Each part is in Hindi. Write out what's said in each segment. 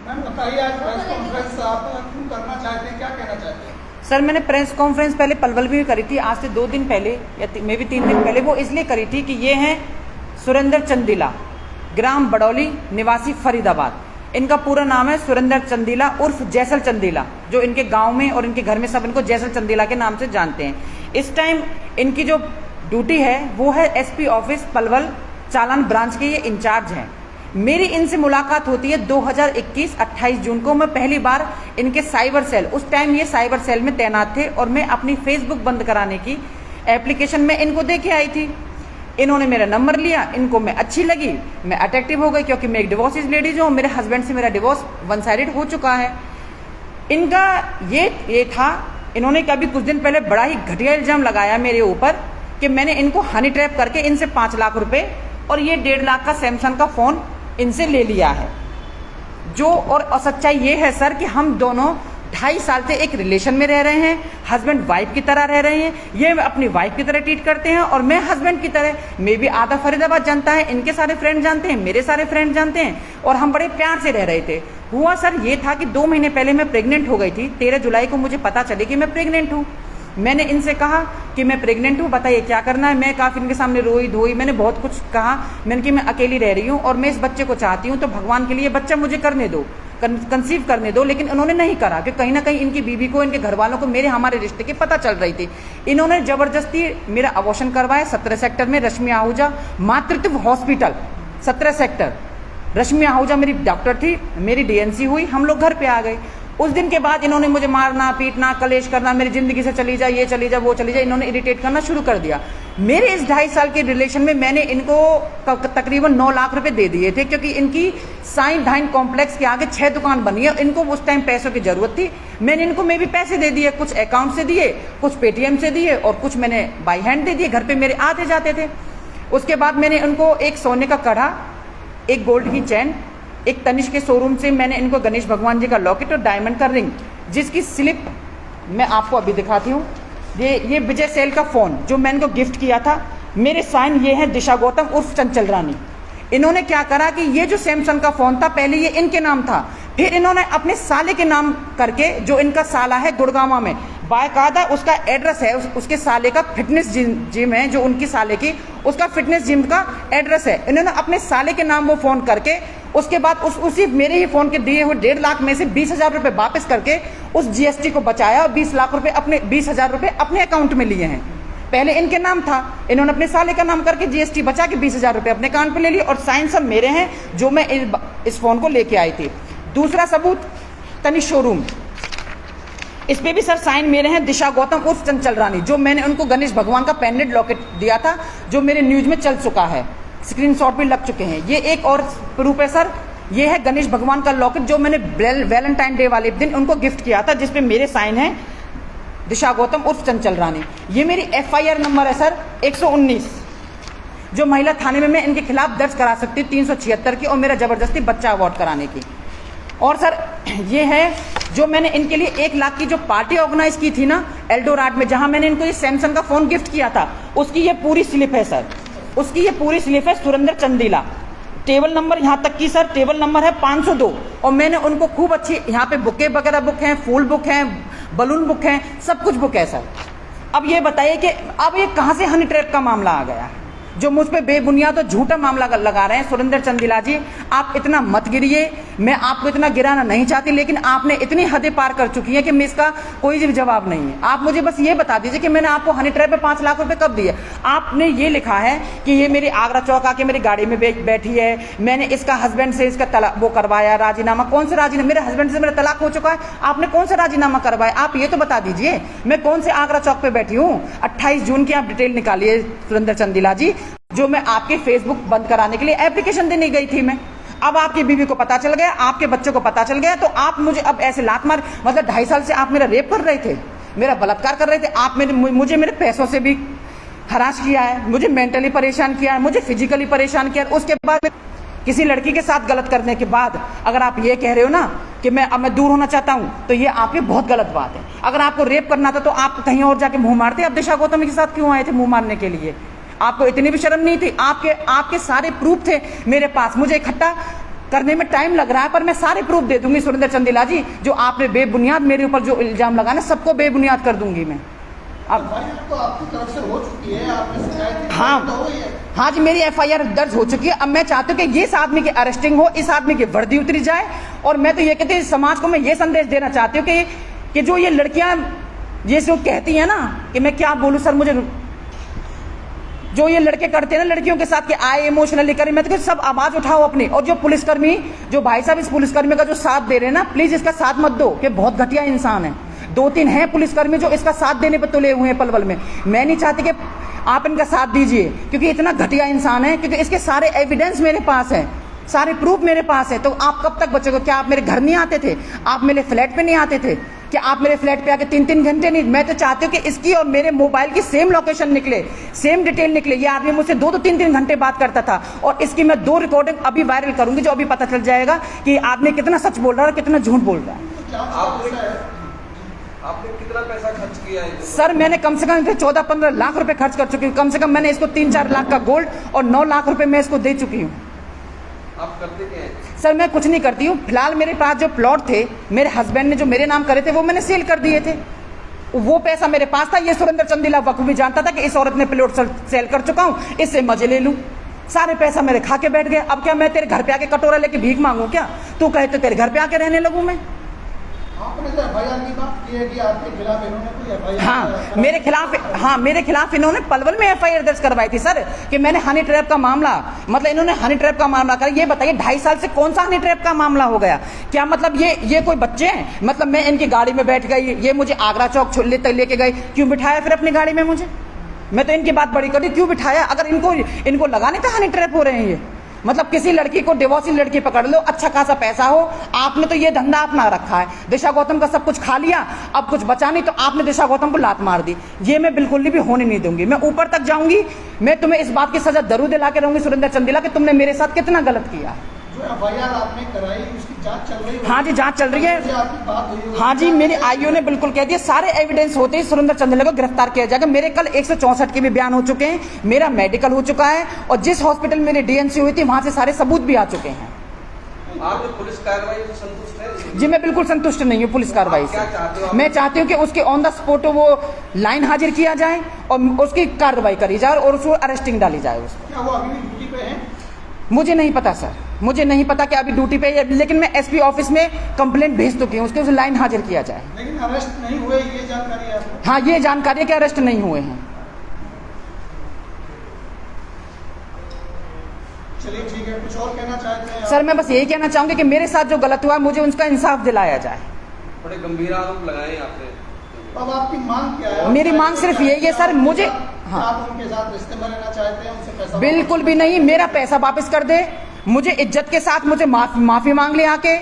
मैम बताइए, आज प्रेस कॉन्फ्रेंस आप क्यों करना चाहते हैं, क्या कहना चाहते हैं? सर मैंने प्रेस कॉन्फ्रेंस पहले पलवल में भी करी थी, आज से 2 दिन पहले या मे भी 3 दिन पहले। वो इसलिए करी थी कि ये हैं सुरेंद्र चंदीला, ग्राम बड़ौली, निवासी फरीदाबाद। इनका पूरा नाम है सुरेंद्र चंदीला उर्फ जैसल चंदीला, जो इनके गांव में और इनके घर में सब इनको जैसल चंदीला के नाम से जानते हैं। इस टाइम इनकी जो ड्यूटी है वो है एसपी ऑफिस पलवल चालान ब्रांच के ये इंचार्ज हैं। मेरी इनसे मुलाकात होती है 2021 28 जून को। मैं पहली बार इनके साइबर सेल, उस टाइम ये साइबर सेल में तैनात थे, और मैं अपनी फेसबुक बंद कराने की एप्लीकेशन में इनको देखे आई थी। इन्होंने मेरा नंबर लिया, इनको मैं अच्छी लगी, मैं अट्रैक्टिव हो गई, क्योंकि मैं एक डिवोर्स लेडीज हूँ, मेरे हस्बैंड से मेरा डिवोर्स 1 साइडेड हो चुका है। इनका ये था, इन्होंने कभी कुछ दिन पहले बड़ा ही घटिया इल्जाम लगाया मेरे ऊपर कि मैंने इनको हनी ट्रैप करके इनसे 5 लाख रुपए और ये 1.5 लाख का सैमसंग का फोन इनसे ले लिया है। जो और सच्चाई ये है सर कि हम दोनों 2.5 साल से एक रिलेशन में रह रहे हैं, हस्बैंड वाइफ की तरह रह रहे हैं। ये अपनी वाइफ की तरह ट्रीट करते हैं और मैं हस्बैंड की तरह। मैं भी आधा फरीदाबाद जानता है, इनके सारे फ्रेंड जानते हैं, मेरे सारे फ्रेंड जानते हैं, और हम बड़े प्यार से रह रहे थे। हुआ सर ये था कि 2 महीने पहले मैं प्रेग्नेंट हो गई थी। 13 जुलाई को मुझे पता चले कि मैं प्रेग्नेंट हूँ। मैंने इनसे कहा कि मैं प्रेग्नेंट हूँ, बताइए क्या करना है। मैं काफ़ी इनके सामने रोई धोई, मैंने बहुत कुछ कहा। मैंने कि मैं अकेली रह रही हूँ और मैं इस बच्चे को चाहती हूँ, तो भगवान के लिए बच्चा मुझे करने दो, कंसीव करने दो। लेकिन उन्होंने नहीं करा, कि कहीं ना कहीं इनकी बीवी को, इनके घर वालों को हमारे रिश्ते की पता चल रही थी। इन्होंने जबरदस्ती मेरा अबॉर्शन करवाया 17 सेक्टर में, रश्मि आहूजा मातृत्व हॉस्पिटल 17 सेक्टर। रश्मि आहूजा मेरी डॉक्टर थी, मेरी डीएनसी हुई, हम लोग घर पे आ गए। उस दिन के बाद इन्होंने मुझे मारना पीटना कलेश करना, मेरी जिंदगी से चली जा, ये चली जा, वो चली जा, इन्होंने इरिटेट करना शुरू कर दिया। मेरे इस 2.5 साल के रिलेशन में मैंने इनको तकरीबन 9 लाख रुपए दे दिए थे, क्योंकि इनकी साइन धाइन कॉम्प्लेक्स के आगे 6 दुकान बनी है। इनको उस टाइम पैसों की जरूरत थी, मैंने इनको भी पैसे दे दिए, कुछ अकाउंट से दिए, कुछ पेटीएम से दिए और कुछ मैंने बाई हैंड दे दिए। घर पे मेरे आते जाते थे। उसके बाद मैंने उनको एक सोने का कड़ा, एक गोल्ड की चैन, एक तनिष्क के शोरूम से मैंने इनको गणेश भगवान जी का लॉकेट और डायमंड का रिंग, जिसकी स्लिप मैं आपको अभी दिखाती हूँ। ये विजय सेल का फ़ोन जो मैंने इनको गिफ्ट किया था। मेरे साइन ये है दिशा गौतम उर्फ चंचल रानी। इन्होंने क्या करा कि ये जो सैमसंग का फ़ोन था पहले ये इनके नाम था, फिर इन्होंने अपने साले के नाम करके, जो इनका साला है गुड़गांव में, बाकायदा उसका एड्रेस है, उसके साले का फिटनेस जिम है, जो उनकी साले की, उसका फिटनेस जिम का एड्रेस है। इन्होंने अपने साले के नाम वो फ़ोन करके, उसके बाद उसी मेरे ही फ़ोन के दिए हुए 1.5 लाख में से 20,000 रुपये वापस करके उस जीएसटी को बचाया और 20 लाख रुपये अपने 20,000 रुपये अपने अकाउंट में लिए हैं। पहले इनके नाम था, इन्होंने अपने साले का नाम करके जीएसटी बचा के 20,000 रुपये अपने अकाउंट पे ले लिए, और साइन सब मेरे हैं जो मैं इस फ़ोन को लेके आई थी। दूसरा सबूत तनिष्क शोरूम, इस पे भी सर साइन मेरे हैं, दिशा गौतम उर्फ चंचल रानी, जो मैंने उनको गणेश भगवान का पेंडेंट लॉकेट दिया था, जो मेरे न्यूज में चल चुका है, स्क्रीनशॉट भी लग चुके हैं। ये एक और प्रूफ है सर, ये है गणेश भगवान का लॉकेट जो मैंने वैलेंटाइन डे वाले दिन उनको गिफ्ट किया था, जिसपे मेरे साइन हैं दिशा गौतम उर्फ चंचल रानी। ये मेरी एफआईआर नंबर है सर 119, जो महिला थाने में मैं इनके खिलाफ दर्ज करा सकती हूँ 376 की, और मेरा जबरदस्ती बच्चा अवॉर्ड कराने की। और सर ये है जो मैंने इनके लिए 1 लाख की जो पार्टी ऑर्गेनाइज की थी ना एल्डोराड में, जहां मैंने इनको ये सैमसंग का फोन गिफ्ट किया था, उसकी ये पूरी स्लिप है सर, उसकी ये पूरी स्लिप है। सुरेंद्र चंदीला, टेबल नंबर यहाँ तक की सर, टेबल नंबर है 502, और मैंने उनको खूब अच्छी यहाँ पे बुके वगैरह बुक हैं, फूल बुक हैं, बलून बुक हैं, सब कुछ बुक है सर। अब ये बताइए कि अब ये कहाँ से हनी ट्रैप का मामला आ गया, जो मुझ पे बेबुनियाद और झूठा मामला लगा रहे हैं। सुरेंद्र चंदीला जी, आप इतना मत गिरिए, मैं आपको इतना गिराना नहीं चाहती, लेकिन आपने इतनी हदें पार कर चुकी हैं कि मैं इसका कोई भी जवाब नहीं है। आप मुझे बस ये बता दीजिए कि मैंने आपको हनी ट्रैप पे 5 लाख रुपए कब दिए। आपने ये लिखा है कि ये मेरी आगरा चौक आके मेरी गाड़ी में बैठी है, मैंने इसका हस्बैंड से इसका तलाक वो करवाया, राजीनामा। कौन सा राजीनामा? मेरे हस्बैंड से मेरा तलाक हो चुका है, आपने कौन सा राजीनामा करवाया? आप ये तो बता दीजिए, मैं कौन से आगरा चौक पे बैठी हूँ। 28 जून की आप डिटेल निकालिए सुरेंद्र चंदीला जी, जो मैं आपके फेसबुक बंद कराने के लिए एप्लीकेशन देने गई थी मैं। अब आपकी बीवी को पता चल गया, आपके बच्चे को पता चल गया, तो आप मुझे अब ऐसे लात मार, मतलब 2.5 साल से आप मेरा रेप कर रहे थे, मेरा बलात्कार कर रहे थे, आप मुझे मेरे पैसों से भी हरास किया है, मुझे मेंटली परेशान किया है, मुझे फिजिकली परेशान किया है। उसके बाद किसी लड़की के साथ गलत करने के बाद अगर आप ये कह रहे हो ना कि मैं दूर होना चाहता हूं, तो ये आपकी बहुत गलत बात है। अगर आपको रेप करना था तो आप कहीं और जाके मुंह मारते, आप दिशा गौतम के साथ क्यों आए थे मुंह मारने के लिए? आपको इतनी भी शर्म नहीं थी? आपके सारे प्रूफ थे मेरे पास। मुझे इकट्ठा करने में टाइम लग रहा है, पर मैं सारे प्रूफ दे दूंगी सुरेंद्र चंदेला जी। जो आपने बेबुनियाद मेरे ऊपर जो इल्जाम लगाना, सबको बेबुनियाद कर दूंगी मैं। अब तो आपकी तरफ से हो चुकी है, आपने शिकायत की हाँ तो हुई है। हाँ जी, मेरी एफआईआर दर्ज हो चुकी है। अब मैं चाहती हूँ कि ये इस आदमी की अरेस्टिंग हो, इस आदमी की वर्दी उतरी जाए। और मैं तो ये कहती हूँ, समाज को मैं ये संदेश देना चाहती हूँ कि जो ये लड़कियां ये जो कहती हैं ना, कि मैं क्या बोलूँ सर, मुझे जो ये लड़के करते हैं ना लड़कियों के साथ, कि आए इमोशनली करें, मैं तो सब आवाज उठाओ अपनी। और जो पुलिसकर्मी, जो भाई साहब इस पुलिसकर्मी का जो साथ दे रहे हैं ना, प्लीज इसका साथ मत दो, कि बहुत घटिया इंसान है। 2-3 हैं पुलिसकर्मी जो इसका साथ देने पर तुले हुए हैं पलवल में। मैं नहीं चाहती कि आप इनका साथ दीजिए, क्योंकि इतना घटिया इंसान है, क्योंकि इसके सारे एविडेंस मेरे पास है, सारे प्रूफ मेरे पास है। तो आप कब तक बचोगे? क्या आप मेरे घर नहीं आते थे? आप मेरे फ्लैट पे नहीं आते थे? कि आप मेरे फ्लैट पे आके 3-3 घंटे नहीं? मैं तो चाहती हूँ कि इसकी और मेरे मोबाइल की सेम लोकेशन निकले, सेम डिटेल निकले। ये आदमी मुझसे 2-2, 3-3 घंटे बात करता था, और इसकी मैं 2 रिकॉर्डिंग अभी वायरल करूंगी, जो अभी पता चल जाएगा कि आदमी कितना सच बोल रहा है और कितना झूठ बोल रहा है। आपने कितना पैसा खर्च किया है? सर मैंने कम से कम 14-15 लाख रुपए खर्च कर चुकी हूँ। कम से कम मैंने इसको 3-4 लाख का गोल्ड और 9 लाख रुपए मैं इसको दे चुकी हूँ। आप करते क्या हैं? सर मैं कुछ नहीं करती हूँ। फिलहाल मेरे पास जो प्लॉट थे, मेरे हस्बैंड ने जो मेरे नाम करे थे, वो मैंने सेल कर दिए थे। वो पैसा मेरे पास था। ये सुरेंद्र चंदेला बखूबी जानता था कि इस औरत ने प्लॉट सेल कर चुका हूँ, इससे मजे ले लूँ। सारे पैसा मेरे खा के बैठ गए। अब क्या मैं तेरे घर पे आके कटोरा लेके भीख मांगू क्या? तू कहे तो तेरे घर पे आके रहने लगूं मैं? आपने तो एफआईआर की बात की है कि आपके खिलाफ इन्होंने कोई एफआईआर? हाँ, मेरे खिलाफ इन्होंने पलवल में एफआईआर दर्ज करवाई थी सर, कि मैंने हनी ट्रैप का मामला, मतलब इन्होंने हनी ट्रैप का मामला कर। ये बताइए 2.5 साल से कौन सा हनी ट्रैप का मामला हो गया? क्या मतलब ये कोई बच्चे हैं? मतलब मैं इनकी गाड़ी में बैठ गई, ये मुझे आगरा चौक लेके गए, क्यों बिठाया फिर अपनी गाड़ी में मुझे? मैं तो इनकी बात बड़ी करी, क्यों बिठाया? अगर इनको लगाने तो हनी ट्रैप हो रहे हैं ये। मतलब किसी लड़की को, डिवोर्सी लड़की पकड़ लो, अच्छा खासा पैसा हो, आपने तो ये धंधा अपना रखा है। दिशा गौतम का सब कुछ खा लिया, अब कुछ बचा नहीं, तो आपने दिशा गौतम को लात मार दी। ये मैं बिल्कुल भी होने नहीं दूंगी। मैं ऊपर तक जाऊंगी, मैं तुम्हें इस बात की सजा जरूर दिला के रहूंगी सुरेंद्र चंदेला, कि तुमने मेरे साथ कितना गलत किया है। जो एफआईआर आपने कराई उसकी जांच चल रही है? हाँ जी, जांच चल रही है। आपकी बात हुई? हाँ जी, मेरी आईओ ने बिल्कुल कह दिया, सारे एविडेंस होते ही सुरेंद्र चंदेला को गिरफ्तार किया जाएगा। मेरे कल 164 के भी बयान हो चुके हैं, मेरा मेडिकल हो चुका है, और जिस हॉस्पिटल में मेरी डीएनसी हुई थी वहां से सारे सबूत भी आ चुके हैं। आप पुलिस कार्रवाई से संतुष्ट हैं? जी मैं बिल्कुल संतुष्ट नहीं हूँ पुलिस कार्रवाई से। मैं चाहती हूँ कि उसके ऑन द स्पॉट वो लाइन हाजिर किया जाए और उसकी कार्रवाई करी जाए और उसको अरेस्टिंग डाली जाए उसको। क्या वो अभी भी ड्यूटी पे है? मुझे नहीं पता सर, मुझे नहीं पता कि अभी ड्यूटी पे है, लेकिन मैं एसपी ऑफिस में कंप्लेंट भेज चुकी हूँ, उसके उसे लाइन हाजिर किया जाए। लेकिन अरेस्ट नहीं हुए, ये जानकारी है आपको? हाँ, ये जानकारी है कि अरेस्ट नहीं हुए हैं। चलिए ठीक है, कुछ और कहना चाहते हैं? सर मैं बस यही कहना चाहूंगी कि मेरे साथ जो गलत हुआ है, मुझे उसका इंसाफ दिलाया जाए। बड़े गंभीर आरोप लगाए आपने। अब आपकी मांग क्या है? मेरी मांग सिर्फ यही है सर, मुझे हाँ, आप उनके साथ रिश्ते में रहना चाहते हैं, उनसे पैसा? बिल्कुल भी नहीं। मेरा पैसा वापस कर दे, मुझे इज्जत के साथ मुझे माफी मांग ले आके।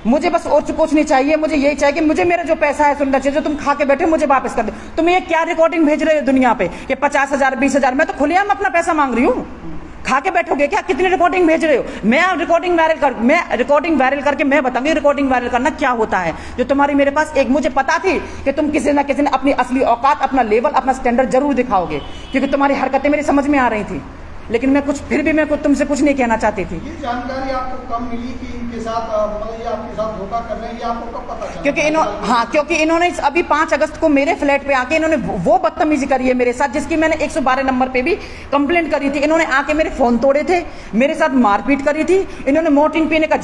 मुझे बस और कुछ नहीं चाहिए, मुझे यही चाहिए कि मुझे मेरा जो पैसा है सुंदर जो तुम खा के बैठे, मुझे वापस कर दे। तुम ये क्या रिकॉर्डिंग भेज रहे हो दुनिया पे कि 50,000 20,000? मैं तो खुलेआम अपना पैसा मांग रही हूँ। खा के बैठोगे क्या? कितनी रिकॉर्डिंग भेज रहे हो? मैं रिकॉर्डिंग वायरल करके मैं बताऊंगी रिकॉर्डिंग वायरल करना क्या होता है। जो तुम्हारी मेरे पास एक, मुझे पता थी कि तुम किसी ना किसी ने अपनी असली औकात, अपना लेवल, अपना स्टैंडर्ड जरूर दिखाओगे, क्योंकि तुम्हारी हरकतें मेरी समझ में आ रही थी। लेकिन मैं फिर भी मैं तुमसे कुछ नहीं कहना चाहती थी। ये जानकारी आपको कब मिली कि इनके साथ मतलब ये आपके साथ धोखा कर रहे हैं? ये आपको कब पता चला? क्योंकि इन्होंने अभी 5 अगस्त को मेरे फ्लैट पे आके इन्होंने वो बदतमीजी करी है मेरे साथ, जिसकी मैंने 112 नंबर पे भी कंप्लेंट करी थी। इन्होंने आके मेरे फोन तोड़े थे, मेरे साथ मारपीट करी थी। इन्होंने मोर्टिन पीने का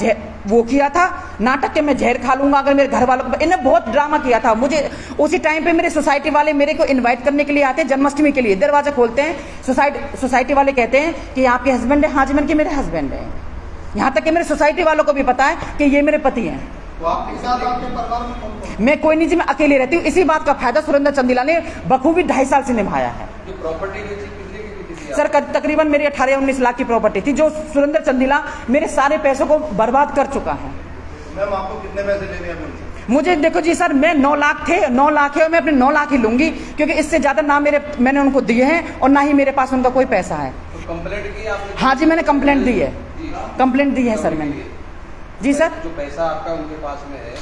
वो किया था, नाटक के मैं जहर खा लूंगा अगर मेरे घर वालों को। इन्होंने बहुत ड्रामा किया था। मुझे उसी टाइम पे मेरे सोसाइटी वाले मेरे को इन्वाइट करने के लिए आते हैं, जन्माष्टमी के लिए दरवाजा खोलते हैं। सोसाइटी वाले कहते हैं कि आपके हस्बैंड है? हाँ जी, मैंने कि मेरे हस्बैंड है। यहाँ तक कि मेरे सोसाइटी वालों को भी पता है कि ये मेरे पति हैं। तो आपके साथ आपके परिवार में कौन? मैं कोई नहीं जी, मैं अकेले रहती हूँ। इसी बात का फायदा सुरेंद्र चंदेला ने बखूबी 2.5 साल से निभाया है। जो प्रॉपर्टी कितने की थी सर तकरीबन मेरी 18-19 लाख की प्रॉपर्टी थी, जो सुरेंद्र चंदेला मेरे सारे पैसों को बर्बाद कर चुका है। मैम आपको कितने पैसे लेने हैं उनसे? मुझे देखो जी सर, मैं 9 लाख थे, 9 लाख है और मैं अपने 9 लाख ही लूंगी, क्योंकि इससे ज्यादा ना मैंने उनको दिए हैं और ना ही मेरे पास उनका कोई पैसा है। तो कंप्लेंट की आपने? हाँ जी, मैंने कंप्लेंट दी है। कंप्लेंट दी है सर मैंने। जी सर, जो पैसा आपका उनके पास में है,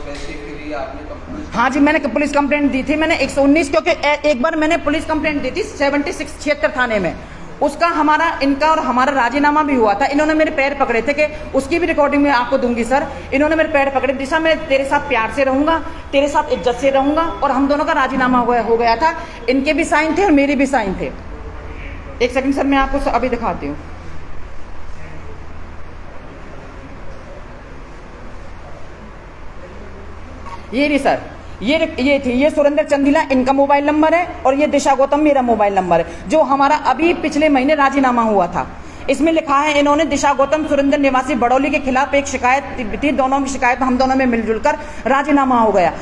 पैसे के लिए आपने कंप्लेंट? हाँ जी, मैंने पुलिस कंप्लेंट दी थी। मैंने 119, क्योंकि एक बार मैंने पुलिस कंप्लेंट दी थी 76 थाने में, उसका हमारा, इनका और हमारा राजीनामा भी हुआ था। इन्होंने मेरे पैर पकड़े थे कि उसकी भी रिकॉर्डिंग में आपको दूंगी सर। इन्होंने मेरे पैर पकड़े, दिशा मैं तेरे साथ प्यार से रहूंगा, तेरे साथ इज्जत से रहूंगा, और हम दोनों का राजीनामा हो गया था। इनके भी साइन थे और मेरे भी साइन थे। एक सेकंड सर, मैं आपको अभी दिखाती हूँ। ये रही सर, ये थी, ये सुरेंद्र चंदीला इनका मोबाइल नंबर है और ये दिशा गौतम मेरा मोबाइल नंबर है, जो हमारा अभी पिछले महीने राजीनामा हुआ था। इसमें लिखा है इन्होंने दिशा गौतम सुरेंद्र निवासी बड़ौली के खिलाफ एक शिकायत थी, दोनों की शिकायत हम दोनों में मिलजुल कर राजीनामा हो गया।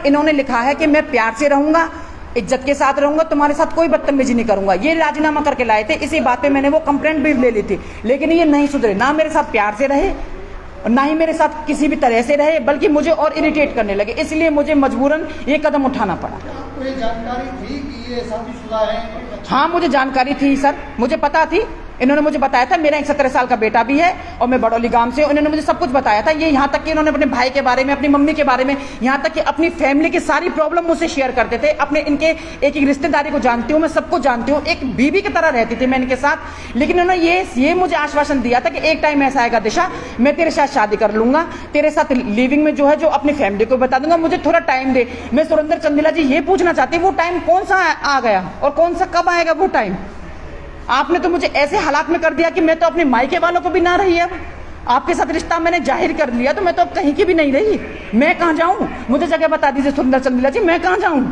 इन्होंने लिखा है कि मैं प्यार से रहूंगा, इज्जत के साथ रहूंगा, तुम्हारे साथ कोई बदतमीजी नहीं करूंगा। ये राजीनामा करके लाए थे। इसी बात पे मैंने वो कंप्लेंट भी ले ली थी, लेकिन ये नहीं सुधरे, ना मेरे साथ प्यार से रहे और ना ही मेरे साथ किसी भी तरह से रहे, बल्कि मुझे और इरिटेट करने लगे। इसलिए मुझे मजबूरन ये कदम उठाना पड़ा। आपको ये जानकारी थी कि ये शादीशुदा है? हाँ, मुझे जानकारी थी सर, मुझे पता थी। इन्होंने मुझे बताया था, मेरा एक 17 साल का बेटा भी है और मैं बड़ौली गांव से हूं। इन्होंने मुझे सब कुछ बताया था। ये यहाँ तक कि इन्होंने अपने भाई के बारे में, अपनी मम्मी के बारे में, यहाँ तक कि अपनी फैमिली की सारी प्रॉब्लम मुझसे शेयर करते थे। अपने इनके एक एक रिश्तेदारी को जानती हूँ मैं, सबको जानती हूँ, एक बीवी की तरह रहती थी मैं इनके साथ। लेकिन उन्होंने ये मुझे आश्वासन दिया था कि एक टाइम ऐसा आएगा दिशा, मैं तेरे साथ शादी कर लूंगा, तेरे साथ लिविंग में जो है, जो अपनी फैमिली को बता दूंगा, मुझे थोड़ा टाइम दे। मैं सुरेंद्र चंदीला जी ये पूछना चाहती हूँ, वो टाइम कौन सा आ गया और कौन सा कब आएगा वो टाइम? आपने तो मुझे ऐसे हालात में कर दिया कि मैं तो अपने मायके वालों को भी ना रही। अब आपके साथ रिश्ता मैंने जाहिर कर लिया, तो मैं तो अब कहीं की भी नहीं रही। मैं कहाँ जाऊं? मुझे जगह बता दीजिए सुरेंद्र चंदीला जी, मैं कहाँ जाऊं?